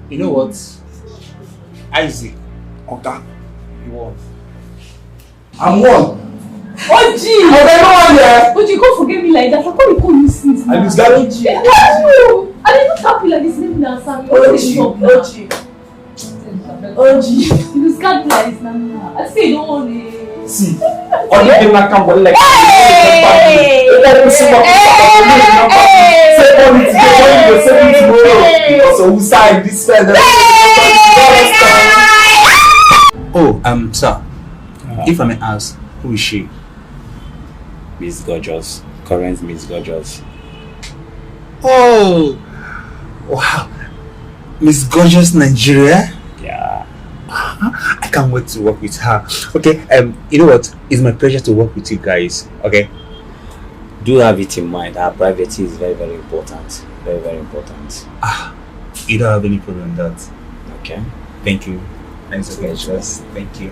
You know what? Isaac. Okay. You won. I'm one. Oji! Okay, no one there. Oji, go forget me like that. How come you call me since now? I lose that Oji. I didn't happy like this name now, Sam. Oji. You lose God me like this now. I say you don't want to. See, on the game like I'm like. Hey! So who signed this fella? Oh, sir. If I may ask, who is she? Miss Gorgeous. Current Miss Gorgeous. Oh, wow. Miss Gorgeous Nigeria? Yeah. I can't wait to work with her. Okay, you know what? It's my pleasure to work with you guys. Okay. Do have it in mind. Our privacy is very, very important. Very, very important. You don't have any problem with that. Okay. Thank you. Thanks so much. Thank you.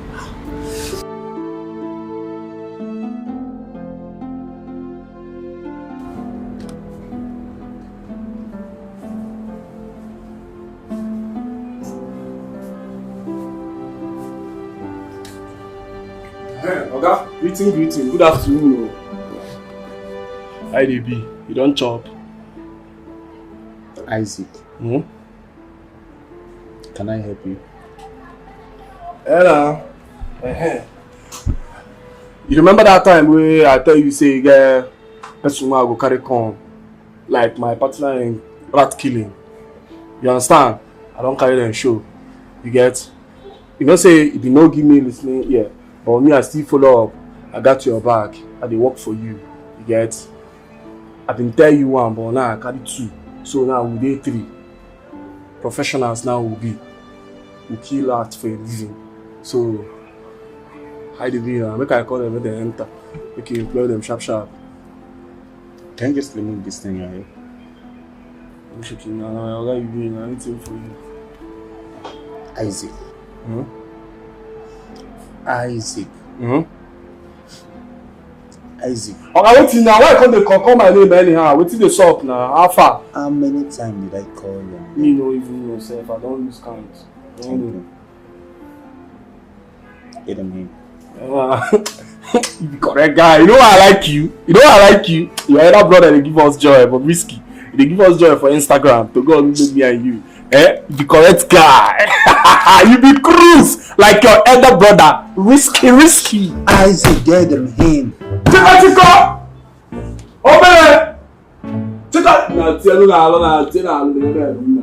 Oga, greeting. Good afternoon. Hi, DB. You don't chop. Isaac, can I help you? Hello. You remember that time where I tell you say get person wey I go carry come, like my partner in rat killing. You understand? I don't carry them show. You get? You know say if you no give me listening ear, but me I still follow up. I got your back. I dey work for you. You get? I been tell you one, but now I carry two. So now we dey three. Professionals now will be. We kill art for a living. So how do you make I call them when they enter? Make you employ them sharp. Can you just remove this thing here? I'm shaking now. I'll get you doing anything for you. Isaac. Isaac. Isaac. Okay, waiting now. Why can't they call my name anyhow? Waiting the shop now. How far? How many times did I call you? Me no even know self. I don't use count. Get him in. You be correct guy. You know I like you. Your elder brother they give us joy, but risky. They give us joy for Instagram. To God with me and you. You be correct guy. You be cruise like your elder brother. Risky. Isaac, get them in. Tika. Open it. Tika. Na tienu na alo na tienu na.